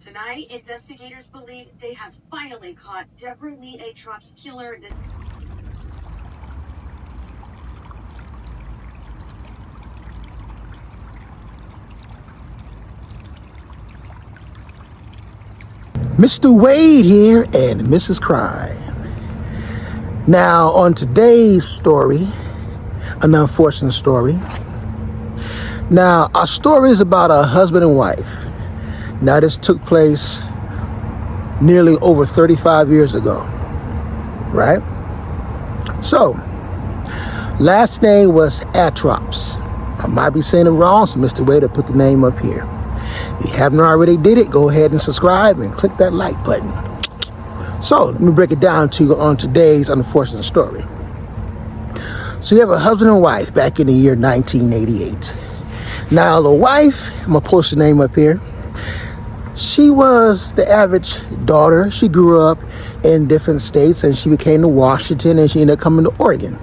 Tonight, investigators believe they have finally caught Deborah Lee Atrop's killer. Mr. Wade here and Mrs. Crime. Now, on today's story, an unfortunate story. Now, our story is about a husband and wife. Now, this took place nearly over 35 years ago, right? So, last name was Atrops. I might be saying it wrong, so Mr. Wade will put the name up here. If you haven't already did it, go ahead and subscribe and click that like button. So, let me break it down to you on today's unfortunate story. So you have a husband and wife back in the year 1988. Now, the wife, I'm going to post the name up here. She was the average daughter. She grew up in different states and she came to Washington and she ended up coming to Oregon.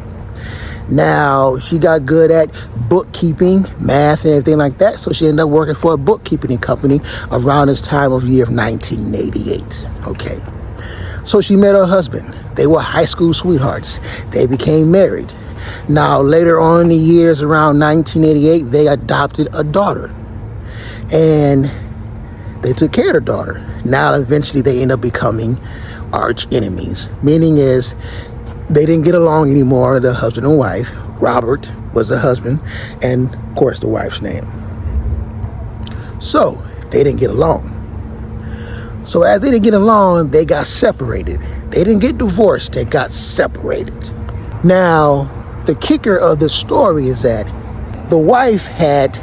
Now, she got good at bookkeeping, math, and everything like that. So she ended up working for a bookkeeping company around this time of year of 1988. Okay. So she met her husband. They were high school sweethearts. They became married. Now, later on in the years, around 1988, they adopted a daughter. And they took care of the daughter. Now, eventually, they end up becoming arch enemies. Meaning is, they didn't get along anymore, the husband and wife. Robert was the husband, and of course the wife's name. So, they didn't get along. So as they didn't get along, they got separated. They didn't get divorced, they got separated. Now, the kicker of the story is that the wife had,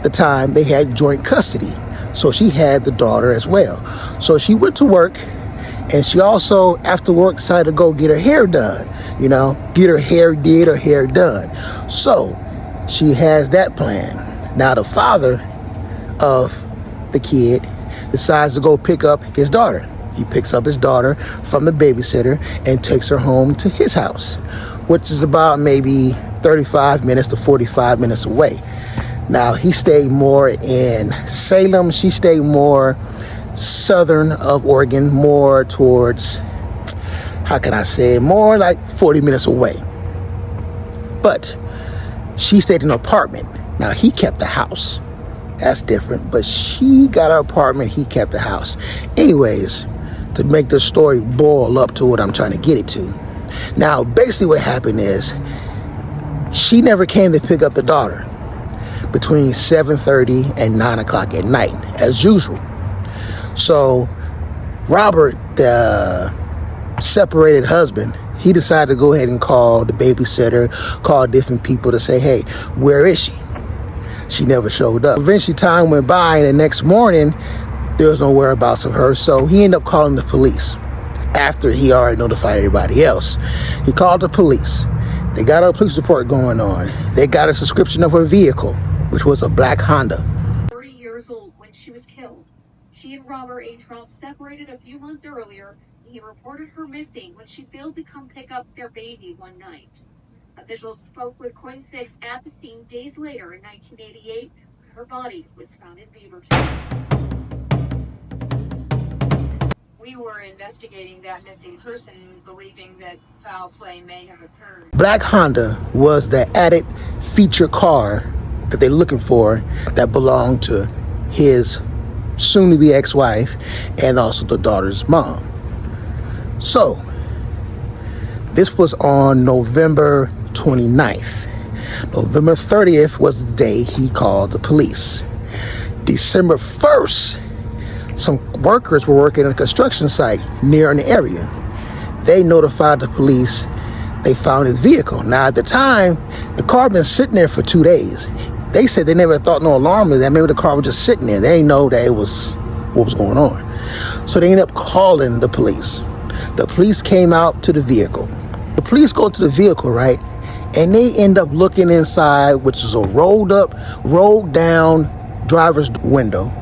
the time, they had joint custody. So she had the daughter as well. So she went to work. And she also, after work, decided to go get her hair done, get her hair did, her hair done. So she has that plan. Now the father of the kid decides to go pick up his daughter. He picks up his daughter from the babysitter and takes her home to his house, which is about maybe 35 minutes to 45 minutes away. Now he stayed more in Salem. She stayed more southern of Oregon, more towards, how can I say, more like 40 minutes away. But she stayed in an apartment. Now he kept the house. That's different. But she got an apartment, he kept the house. Anyways, to make the story boil up to what I'm trying to get it to. Now, basically what happened is, she never came to pick up the daughter between 7:30 and 9 o'clock at night, as usual. So Robert, the separated husband, he decided to go ahead and call the babysitter, call different people to say, hey, where is she? She never showed up. Eventually time went by and the next morning, there was no whereabouts of her. So he ended up calling the police after he already notified everybody else. He called the police. They got a police report going on. They got a description of her vehicle, which was a black Honda. 30 years old when she was killed. She and Robert Atrop separated a few months earlier. He reported her missing when she failed to come pick up their baby one night. Officials spoke with Coin 6 at the scene days later in 1988. Her body was found in Beaverton. We were investigating that missing person, believing that foul play may have occurred. Black Honda was the added feature car that they're looking for that belonged to his soon-to-be ex-wife and also the daughter's mom. So, this was on November 29th. November 30th was the day he called the police. December 1st, some workers were working at a construction site near an area. They notified the police they found his vehicle. Now, at the time, the car had been sitting there for 2 days. They said they never thought no alarm was that. Maybe the car was just sitting there. They didn't know that it was what was going on. So they ended up calling the police. The police came out to the vehicle. The police go to the vehicle, right? And they end up looking inside, which is a rolled down driver's window.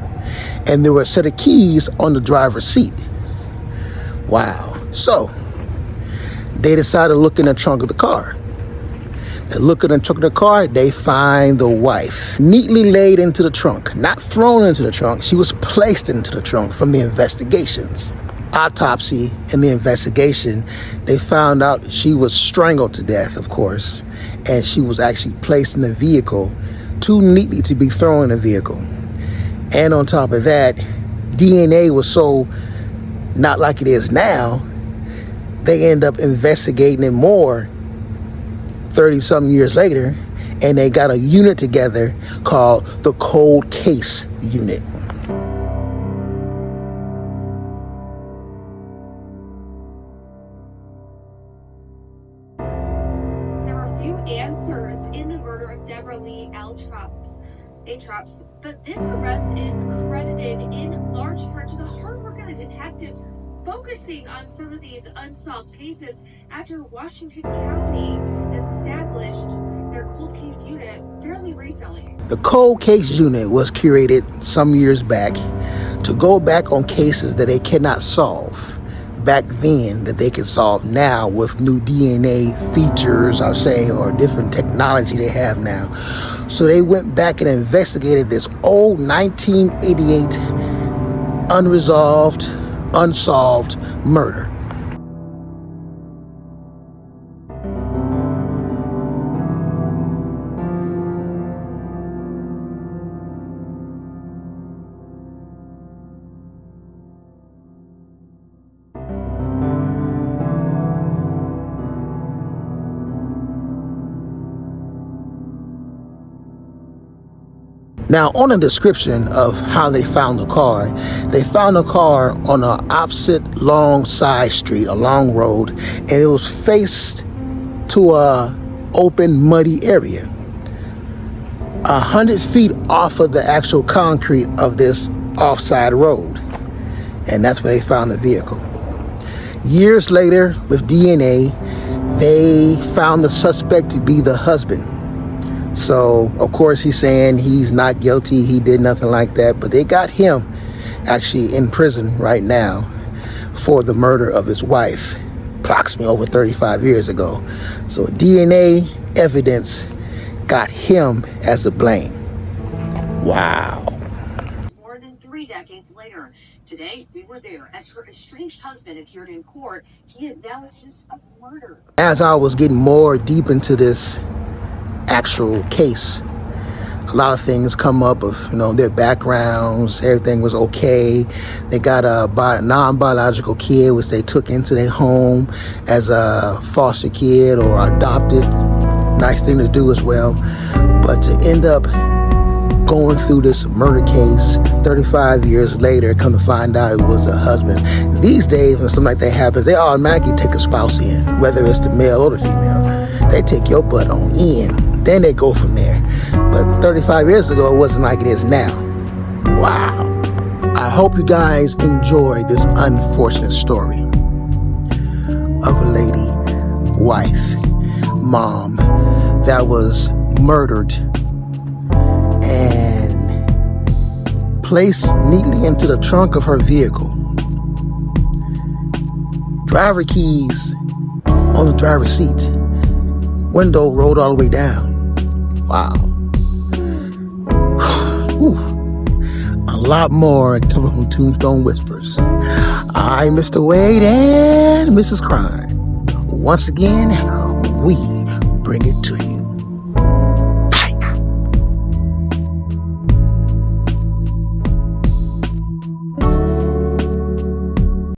And there were a set of keys on the driver's seat. Wow. So they decided to look in the trunk of the car. They look in the trunk of the car, they find the wife neatly laid into the trunk, not thrown into the trunk. She was placed into the trunk from the investigations. Autopsy and the investigation, they found out she was strangled to death, of course, and she was actually placed in the vehicle too neatly to be thrown in the vehicle. And on top of that, DNA was so not like it is now, they end up investigating it more 30-something years later, and they got a unit together called the Cold Case Unit. There were a few answers in the murder of Deborah Lee Atrops, but this arrest is credited in large part to the hard work of the detectives focusing on some of these unsolved cases after Washington County established their cold case unit fairly recently. The Cold Case Unit was created some years back to go back on cases that they cannot solve back then that they can solve now with new DNA features, I'll say, or different technology they have now. So they went back and investigated this old 1988 unsolved murder. Now, on the description of how they found the car on an opposite long side street, a long road, and it was faced to a open, muddy area, 100 feet off of the actual concrete of this offside road. And that's where they found the vehicle. Years later, with DNA, they found the suspect to be the husband. So, of course, he's saying he's not guilty. He did nothing like that. But they got him actually in prison right now for the murder of his wife, approximately over 35 years ago. So DNA evidence got him as the blame. Wow. More than 3 decades later, today we were there as her estranged husband appeared in court. He is now accused of murder. As I was getting more deep into this actual case, a lot of things come up of, their backgrounds. Everything was okay. They got a non-biological kid, which they took into their home as a foster kid or adopted. Nice thing to do as well. But to end up going through this murder case 35 years later, come to find out it was a husband. These days, when something like that happens, they automatically take a spouse in, whether it's the male or the female. They take your butt on in. Then they go from there. But 35 years ago, it wasn't like it is now. Wow. I hope you guys enjoy this unfortunate story of a lady, wife, mom that was murdered and placed neatly into the trunk of her vehicle. Driver keys on the driver's seat. Window rolled all the way down. Wow. A lot more coming from Tombstone Whispers. I'm Mr. Wade and Mrs. Crime. Once again, we bring it to you.